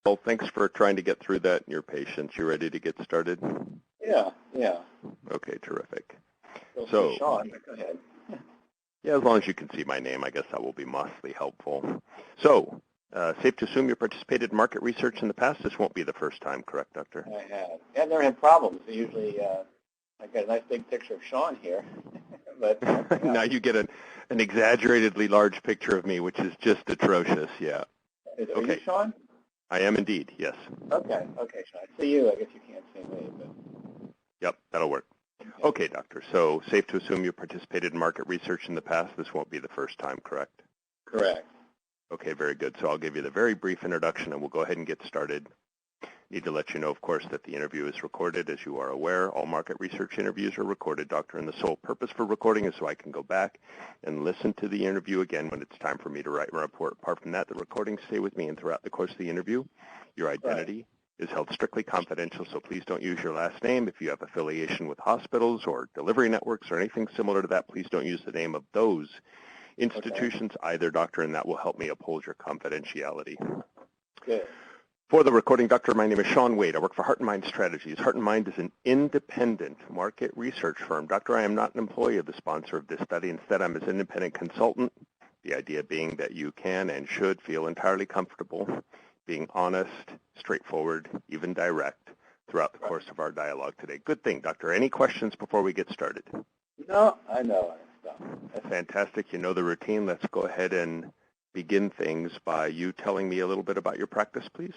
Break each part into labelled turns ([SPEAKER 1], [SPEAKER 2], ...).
[SPEAKER 1] Well, thanks for trying to get through that and your patience. You ready to get started?
[SPEAKER 2] Yeah.
[SPEAKER 1] Okay, terrific.
[SPEAKER 2] So, Sean, go ahead.
[SPEAKER 1] Yeah, as long as you can see my name, I guess that will be mostly helpful. So, safe to assume you participated in market research in the past. This won't be the first time, correct, Doctor?
[SPEAKER 2] I have. I've never had problems. Usually, I got a nice big picture of Sean here. But
[SPEAKER 1] now you get an exaggeratedly large picture of me, which is just atrocious, yeah.
[SPEAKER 2] Are you Sean?
[SPEAKER 1] I am indeed, yes.
[SPEAKER 2] Okay, Sean. I see you. I guess you can't see me. But...
[SPEAKER 1] Yep, that'll work. Okay, Doctor. So safe to assume you participated in market research in the past. This won't be the first time, correct?
[SPEAKER 2] Correct.
[SPEAKER 1] Okay, very good. So I'll give you the very brief introduction, and we'll go ahead and get started. Need to let you know, of course, that the interview is recorded. As you are aware, all market research interviews are recorded, Doctor, and the sole purpose for recording is so I can go back and listen to the interview again when it's time for me to write my report. Apart from that, the recordings stay with me, and throughout the course of the interview, your identity is held strictly confidential, so please don't use your last name. If you have affiliation with hospitals or delivery networks or anything similar to that, please don't use the name of those institutions either, Doctor, and that will help me uphold your confidentiality.
[SPEAKER 2] Good.
[SPEAKER 1] For the recording, Doctor, my name is Sean Wade. I work for Heart and Mind Strategies. Heart and Mind is an independent market research firm. Doctor, I am not an employee of the sponsor of this study. Instead, I'm an independent consultant, the idea being that you can and should feel entirely comfortable being honest, straightforward, even direct throughout the course of our dialogue today. Good thing, Doctor. Any questions before we get started?
[SPEAKER 2] No, I know.
[SPEAKER 1] Fantastic. You know the routine. Let's go ahead and begin things by you telling me a little bit about your practice, please.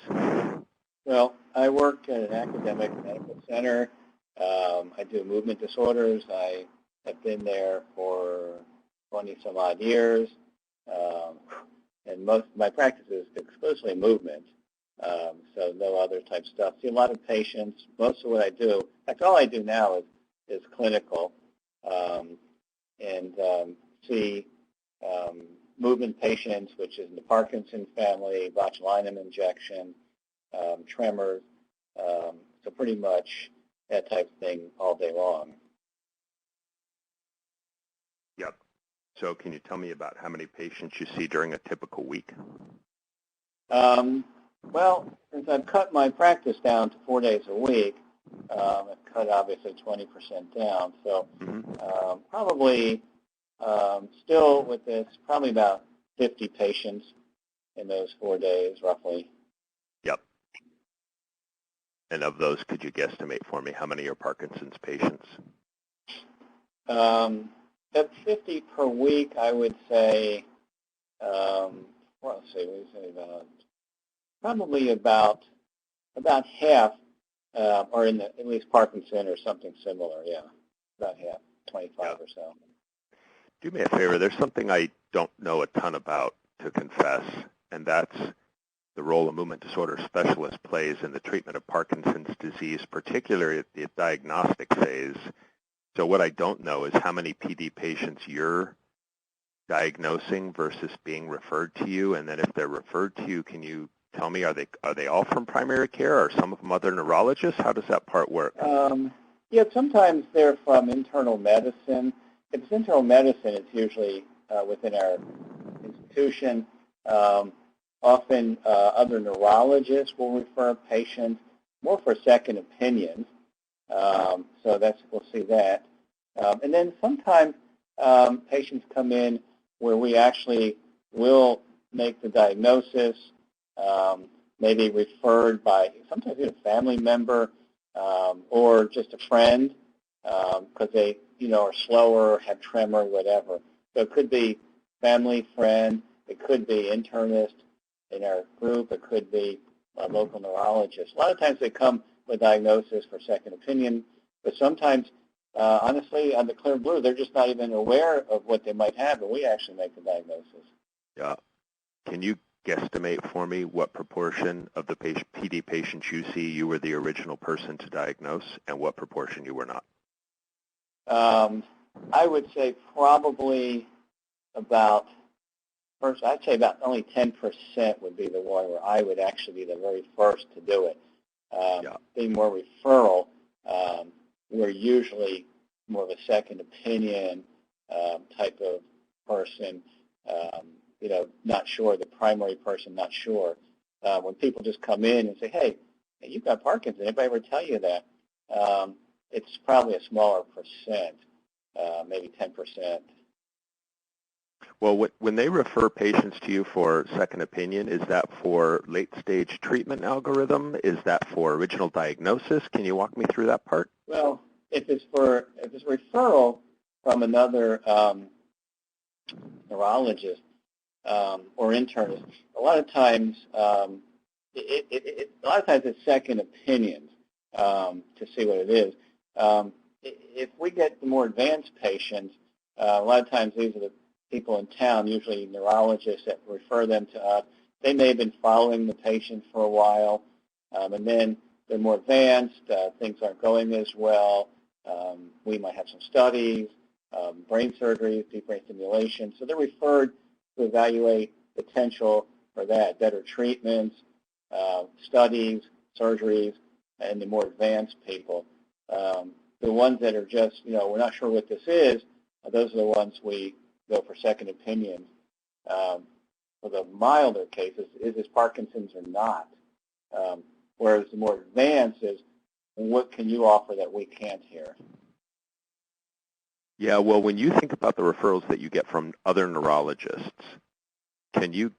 [SPEAKER 2] Well, I work at an academic medical center. I do movement disorders. I have been there for 20-some-odd years. And most of my practice is exclusively movement, so no other type stuff. See a lot of patients. Most of what I do, in fact, all I do now is clinical, and see movement patients, which is in the Parkinson's family, botulinum injection, tremors, so pretty much that type of thing all day long.
[SPEAKER 1] Yep. So can you tell me about how many patients you see during a typical week?
[SPEAKER 2] Well, since I've cut my practice down to 4 days a week, I've cut obviously 20% down. So probably still with this, probably about 50 patients in those 4 days, roughly.
[SPEAKER 1] Yep. And of those, could you guesstimate for me how many are Parkinson's patients?
[SPEAKER 2] At 50 per week, I would say, let's see, probably about half are in at least Parkinson or something similar, yeah, about half, 25 or so.
[SPEAKER 1] Do me a favor. There's something I don't know a ton about, to confess, and that's the role a movement disorder specialist plays in the treatment of Parkinson's disease, particularly at the diagnostic phase. So what I don't know is how many PD patients you're diagnosing versus being referred to you, and then if they're referred to you, can you tell me, are they all from primary care, or some of them other neurologists? How does that part work?
[SPEAKER 2] Yeah, sometimes they're from internal medicine. If it's internal medicine, it's usually within our institution. Often other neurologists will refer patients more for second opinions. So we'll see that. And then sometimes patients come in where we actually will make the diagnosis, maybe referred by sometimes a family member or just a friend because they are slower, have tremor, whatever. So it could be family, friend. It could be internist in our group. It could be a local neurologist. A lot of times they come with diagnosis for second opinion, but sometimes, honestly, on the clear blue, they're just not even aware of what they might have, and we actually make the diagnosis.
[SPEAKER 1] Yeah. Can you guesstimate for me what proportion of the PD patients you see you were the original person to diagnose, and what proportion you were not?
[SPEAKER 2] I would say probably about, I'd say about only 10% would be the one where I would actually be the very first to do it. Being more referral, we're usually more of a second opinion type of person, not sure, the primary person not sure. when people just come in and say, hey, you've got Parkinson's. Anybody ever tell you that? It's probably a smaller percent, maybe 10%.
[SPEAKER 1] Well, when they refer patients to you for second opinion, is that for late-stage treatment algorithm? Is that for original diagnosis? Can you walk me through that part?
[SPEAKER 2] Well, if it's a referral from another neurologist or internist, a lot of times it's second opinions to see what it is. If we get the more advanced patients, a lot of times these are the people in town, usually neurologists, that refer them to us. They may have been following the patient for a while, and then they're more advanced. Things aren't going as well. We might have some studies, brain surgeries, deep brain stimulation. So they're referred to evaluate potential for that, better treatments, studies, surgeries, and the more advanced people. The ones that are just, we're not sure what this is, those are the ones we go for second opinions. For the milder cases, is this Parkinson's or not? Whereas the more advanced is, what can you offer that we can't here?
[SPEAKER 1] Yeah, well, when you think about the referrals that you get from other neurologists, can you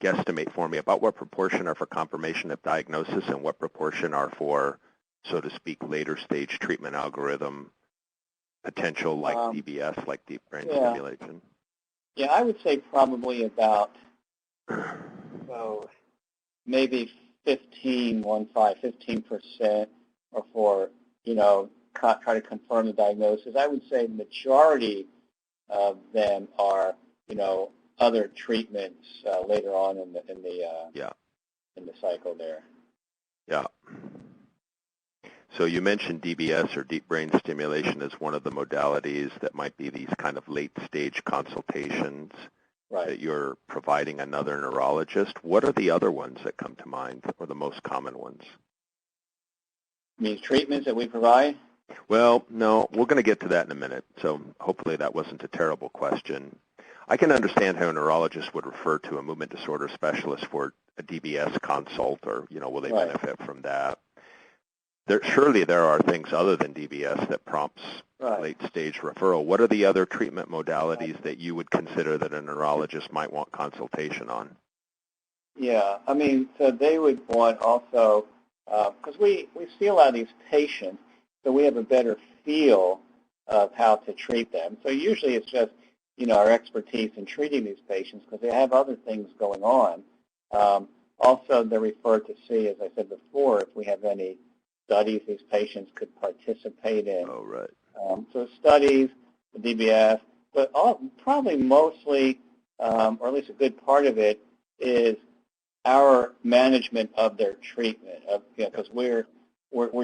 [SPEAKER 1] guesstimate for me about what proportion are for confirmation of diagnosis and what proportion are for, so to speak, later stage treatment algorithm potential, like DBS, like deep brain stimulation?
[SPEAKER 2] Yeah, I would say probably about maybe 15% are for, try to confirm the diagnosis. I would say the majority of them are, other treatments later on in the cycle there.
[SPEAKER 1] Yeah. So you mentioned DBS, or deep brain stimulation, as one of the modalities that might be these kind of late-stage consultations that you're providing another neurologist. What are the other ones that come to mind, or the most common ones?
[SPEAKER 2] You mean treatments that we provide?
[SPEAKER 1] Well, no, we're going to get to that in a minute, so hopefully that wasn't a terrible question. I can understand how a neurologist would refer to a movement disorder specialist for a DBS consult, or, will they benefit from that? Surely there are things other than DBS that prompts late-stage referral. What are the other treatment modalities that you would consider that a neurologist might want consultation on?
[SPEAKER 2] Yeah, so they would want also, because we see a lot of these patients, so we have a better feel of how to treat them. So usually it's just, our expertise in treating these patients, because they have other things going on. Also, they're referred to see, as I said before, if we have any studies these patients could participate in.
[SPEAKER 1] Oh, right.
[SPEAKER 2] So studies, the DBS, but probably mostly, or at least a good part of it, is our management of their treatment. Because we're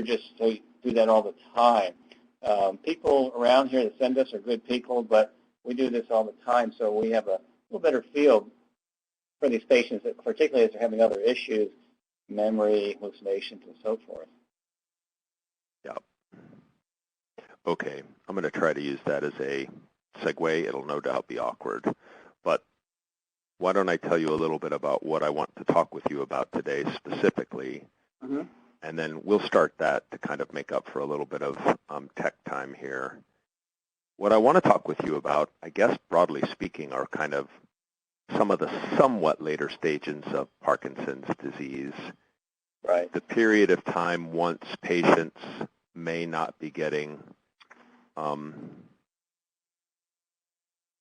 [SPEAKER 2] just so do that all the time. People around here that send us are good people, but we do this all the time, so we have a little better feel for these patients, particularly as they're having other issues, memory, hallucinations, and so forth.
[SPEAKER 1] Yeah. Okay, I'm going to try to use that as a segue. It'll no doubt be awkward, but why don't I tell you a little bit about what I want to talk with you about today specifically, and then we'll start that to kind of make up for a little bit of tech time here. What I want to talk with you about, I guess broadly speaking, are kind of some of the somewhat later stages of Parkinson's disease.
[SPEAKER 2] Right.
[SPEAKER 1] The period of time once patients may not be getting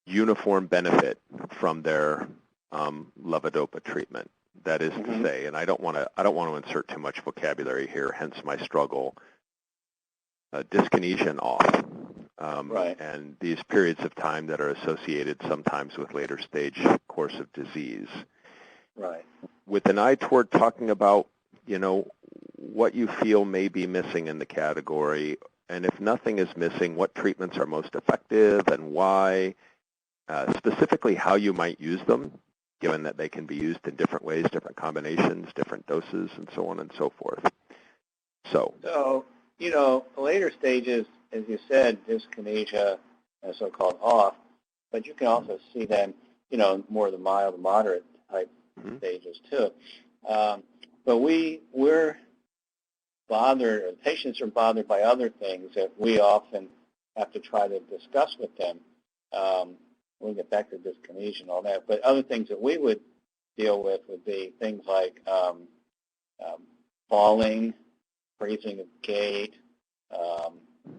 [SPEAKER 1] uniform benefit from their levodopa treatment. That is to say, and I don't want to insert too much vocabulary here, hence my struggle. Dyskinesia and off. And these periods of time that are associated sometimes with later stage course of disease.
[SPEAKER 2] Right.
[SPEAKER 1] With an eye toward talking about, what you feel may be missing in the category, and if nothing is missing, what treatments are most effective and why, specifically how you might use them, given that they can be used in different ways, different combinations, different doses, and so on and so forth. So
[SPEAKER 2] later stages, as you said, dyskinesia, so-called off, but you can also see them, more of the mild, moderate type stages too. But we're bothered, or patients are bothered by other things that we often have to try to discuss with them. We'll get back to dyskinesia and all that, but other things that we would deal with would be things like falling, freezing of gait,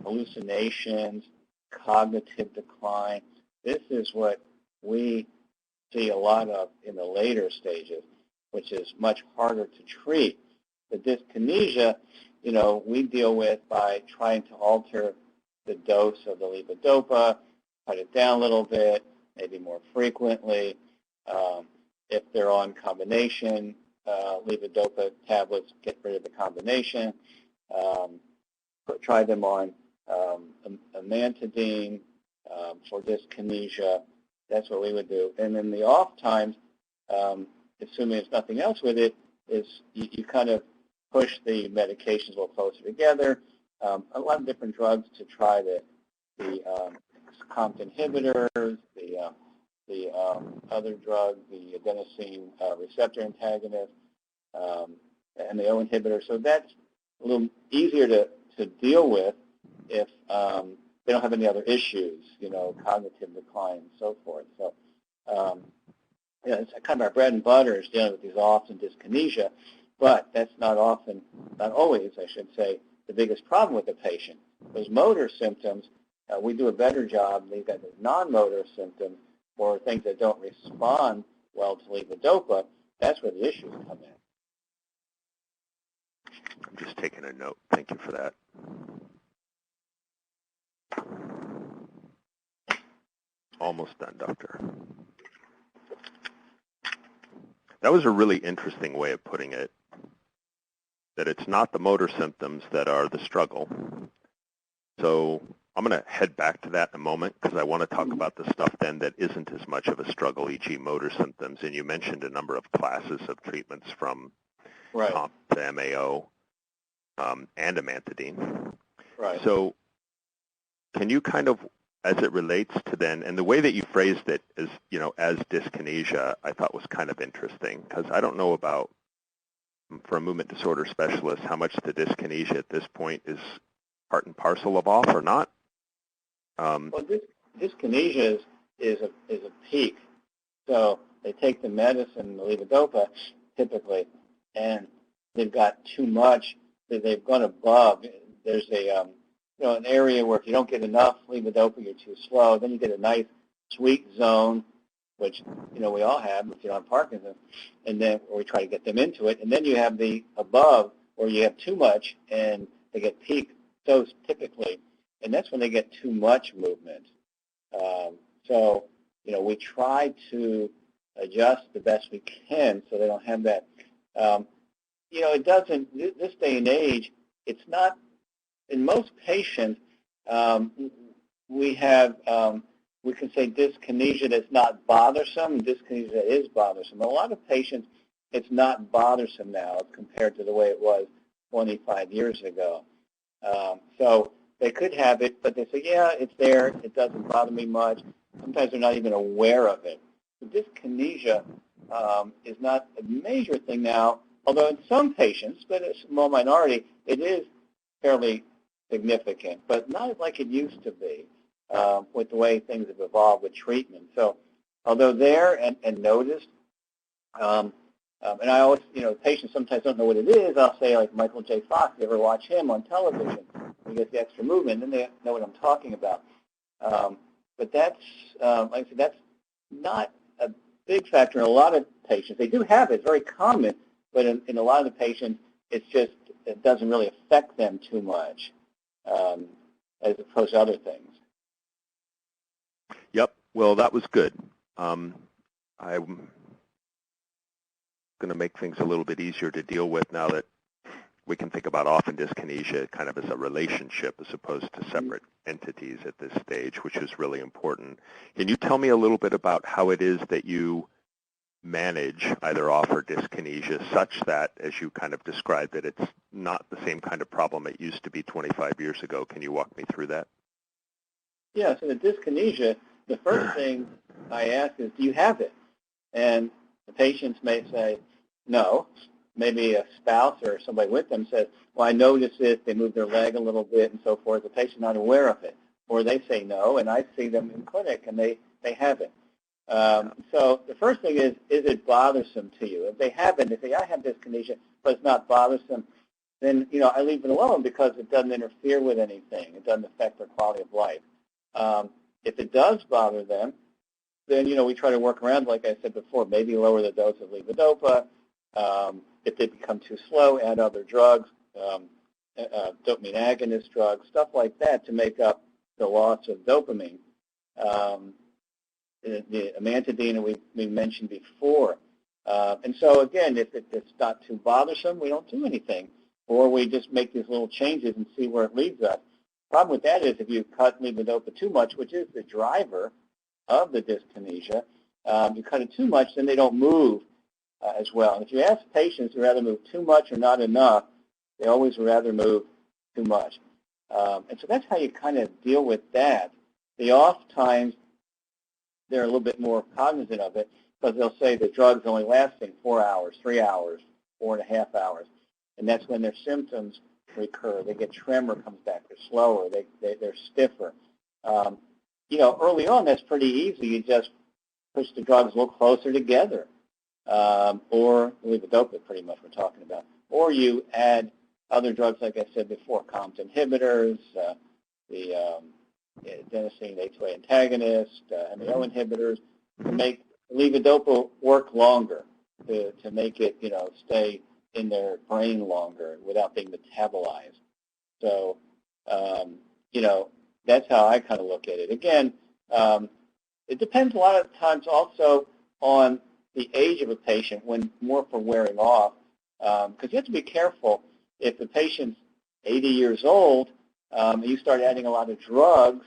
[SPEAKER 2] hallucinations, cognitive decline. This is what we see a lot of in the later stages, which is much harder to treat. The dyskinesia, we deal with by trying to alter the dose of the levodopa, cut it down a little bit, maybe more frequently. If they're on combination levodopa tablets, get rid of the combination. Try them on amantadine for dyskinesia. That's what we would do. And then the off times, assuming there's nothing else with it, is you kind of push the medications a little closer together. A lot of different drugs to try the COMT inhibitors, the other drug, the adenosine receptor antagonist, and the O inhibitor. So that's a little easier to deal with if they don't have any other issues, cognitive decline and so forth. So it's kind of our bread and butter is dealing with these offs and dyskinesia, but that's not always, I should say, the biggest problem with the patient. Those motor symptoms, we do a better job. They've got the non-motor symptoms or things that don't respond well to levodopa. That's where the issues come in.
[SPEAKER 1] I'm just taking a note. Thank you for that. Almost done, Doctor. That was a really interesting way of putting it, that it's not the motor symptoms that are the struggle. So I'm going to head back to that in a moment because I want to talk about the stuff then that isn't as much of a struggle, e.g. motor symptoms. And you mentioned a number of classes of treatments from COMT to MAO and amantadine.
[SPEAKER 2] Right.
[SPEAKER 1] So can you kind of, as it relates to then, and the way that you phrased it as, as dyskinesia, I thought was kind of interesting because I don't know about, for a movement disorder specialist, how much the dyskinesia at this point is part and parcel of off or not.
[SPEAKER 2] Well, dyskinesia is a peak. So they take the medicine, the levodopa, typically, and they've got too much. They've gone above. There's an area where if you don't get enough levodopa, you're too slow. Then you get a nice sweet zone, which we all have if you're on Parkinson's, and then we try to get them into it. And then you have the above where you have too much, and they get peak dose typically, and that's when they get too much movement. So we try to adjust the best we can so they don't have that. It doesn't. This day and age, it's not. In most patients, we have. We can say dyskinesia that's not bothersome, and dyskinesia that is bothersome. A lot of patients, it's not bothersome now compared to the way it was 25 years ago. So they could have it, but they say, yeah, it's there. It doesn't bother me much. Sometimes they're not even aware of it. So dyskinesia is not a major thing now, although in some patients, but a small minority, it is fairly significant, but not like it used to be. With the way things have evolved with treatment. So although there and noticed, and I always, patients sometimes don't know what it is, I'll say like Michael J. Fox, you ever watch him on television? He gets the extra movement, then they know what I'm talking about. But that's, like I said, that's not a big factor in a lot of patients. They do have it, it's very common, but in a lot of the patients, it doesn't really affect them too much as opposed to other things.
[SPEAKER 1] Yep. Well, that was good. I'm going to make things a little bit easier to deal with now that we can think about often dyskinesia kind of as a relationship as opposed to separate entities at this stage, which is really important. Can you tell me a little bit about how it is that you manage either off or dyskinesia such that, as you kind of described it, it's not the same kind of problem it used to be 25 years ago? Can you walk me through that?
[SPEAKER 2] Yeah, so the dyskinesia, the first thing I ask is, do you have it? And the patients may say, no. maybe a spouse or somebody with them says, well, I noticed this, they move their leg a little bit and so forth. The patient's not aware of it. Or they say no, and I see them in clinic, and they have it. So the first thing is it bothersome to you? If they haven't, if they say, I have dyskinesia, but it's not bothersome, then, I leave it alone because it doesn't interfere with anything. It doesn't affect their quality of life. If it does bother them, then, we try to work around, like I said before, maybe lower the dose of levodopa. If they become too slow, add other drugs, dopamine agonist drugs, stuff like that to make up the loss of dopamine. The amantadine we mentioned before. And so, again, if it's not too bothersome, we don't do anything. Or we just make these little changes and see where it leads us. The problem with that is if you cut levodopa too much, which is the driver of the dyskinesia, you cut it too much, then they don't move as well. And if you ask patients who rather move too much or not enough, they always rather move too much. And so that's how you kind of deal with that. The off times, they're a little bit more cognizant of it because they'll say the drug's only lasting 4 hours, 3 hours, 4.5 hours. And that's when their symptoms recur. They get tremor comes back. They're slower. They're stiffer. Early on, that's pretty easy. You just push the drugs a little closer together. Or levodopa, pretty much we're talking about. Or you add other drugs, like I said before, COMT inhibitors, the adenosine A2A antagonist, MAO inhibitors, to make levodopa work longer, to make it, stay in their brain longer without being metabolized. So, that's how I kind of look at it. Again, it depends a lot of times also on the age of a patient when more for wearing off, because you have to be careful. If the patient's 80 years old, and you start adding a lot of drugs,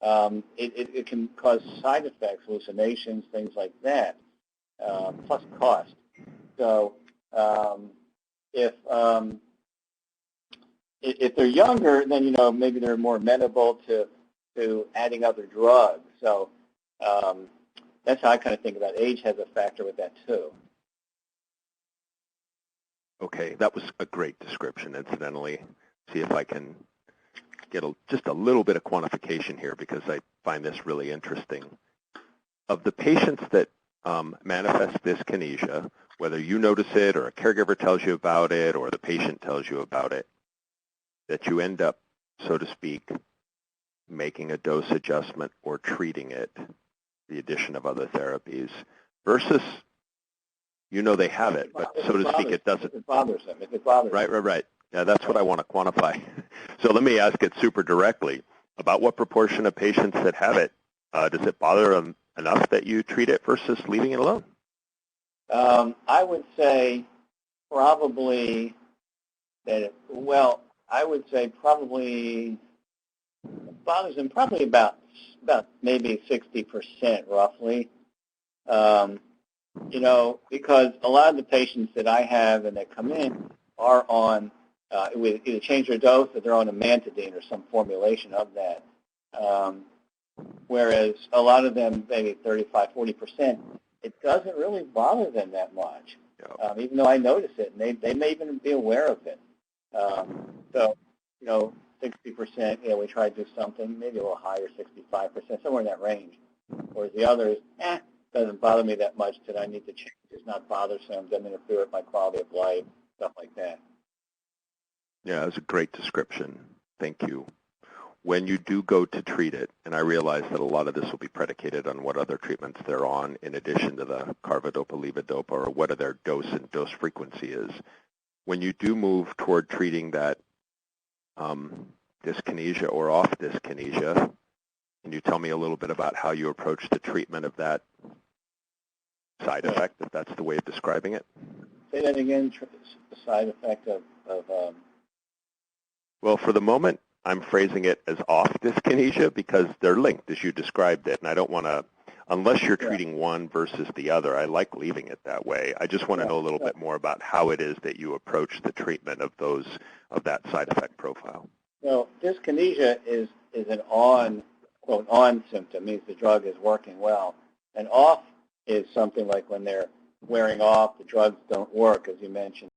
[SPEAKER 2] it can cause side effects, hallucinations, things like that, plus cost. So if they're younger, then maybe they're more amenable to adding other drugs. So that's how I kind of think about it. Age has a factor with that too.
[SPEAKER 1] Okay, that was a great description, incidentally. See if I can get just a little bit of quantification here because I find this really interesting. Of the patients that manifest dyskinesia, whether you notice it or a caregiver tells you about it or the patient tells you about it, that you end up, so to speak, making a dose adjustment or treating it, the addition of other therapies, versus they have it, but so to speak, it doesn't.
[SPEAKER 2] If it bothers them. If it bothers them.
[SPEAKER 1] Right. Yeah, that's what I want to quantify. So let me ask it super directly. About what proportion of patients that have it, does it bother them enough that you treat it versus leaving it alone?
[SPEAKER 2] I would say probably I would say probably bothers them probably about maybe 60% roughly. Because a lot of the patients that I have and that come in are on we either change their dose or they're on amantadine or some formulation of that. Whereas a lot of them, maybe 35, 40%, it doesn't really bother them that much, even though I notice it, and they may even be aware of it. So, 60%, we try to do something, maybe a little higher, 65%, somewhere in that range. Whereas the others, doesn't bother me that much that I need to change. It's not bothersome, doesn't interfere with my quality of life, stuff like that.
[SPEAKER 1] Yeah, that was a great description. Thank you. When you do go to treat it, and I realize that a lot of this will be predicated on what other treatments they're on in addition to the carbidopa, levodopa, or what their dose and dose frequency is. When you do move toward treating that dyskinesia or off dyskinesia, can you tell me a little bit about how you approach the treatment of that side effect, if that's the way of describing it?
[SPEAKER 2] Say that again, the side effect of
[SPEAKER 1] Well, for the moment, I'm phrasing it as off dyskinesia because they're linked as you described it, and I don't want to, unless you're treating one versus the other, I like leaving it that way. I just want to know a little bit more about how it is that you approach the treatment of that side effect profile.
[SPEAKER 2] So dyskinesia is an on, quote, on symptom, means the drug is working well. And off is something like when they're wearing off, the drugs don't work, as you mentioned.